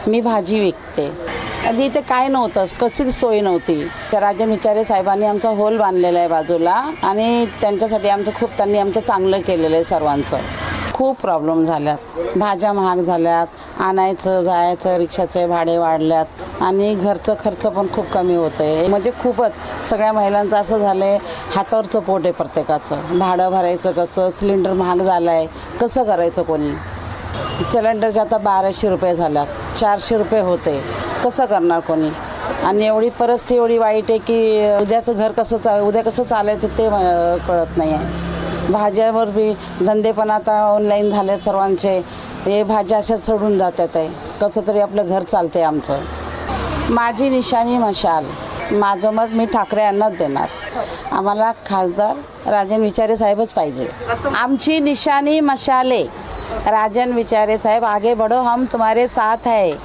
मी भाजी विकते. आधी इथे काय नव्हतं, कसलीच सोय नव्हती. त्या राजन विचारे साहेबांनी आमचा हॉल बांधलेला आहे बाजूला आणि त्यांच्यासाठी त्यांनी आमचं चांगलं केलेलं आहे. सर्वांचं खूप प्रॉब्लेम झाल्यात. भाज्या महाग झाल्यात, आणायचं जायचं रिक्षाचे भाडे वाढल्यात आणि घरचं खर्च पण खूप कमी होतं आहे. म्हणजे खूपच सगळ्या महिलांचं असं झालं आहे, हातावरचं पोट आहे प्रत्येकाचं. भाडं भरायचं कसं, सिलेंडर महाग झालं आहे, कसं करायचं कोणी. सिलेंडरचे आता 1200 रुपये झाल्यात, 400 रुपये होते, कसं करणार कोणी. आणि एवढी परिस्थिती एवढी वाईट आहे की उद्या कसं चालायचं ते कळत नाही आहे. भाज्यावर बी धंदे पण आता ऑनलाईन झाले सर्वांचे. हे भाज्या अशा सोडून जातात आहे. कसं तरी आपलं घर चालते आमचं. माझी निशाणी मशाल. माझं मत मी ठाकरे यांनाच देणार. आम्हाला खासदार राजन विचारे साहेबच पाहिजे. आमची निशाणी मशाल आहे. राजन विचारे साहेब, आगे बढ़ो, हम तुम्हारे साथ है.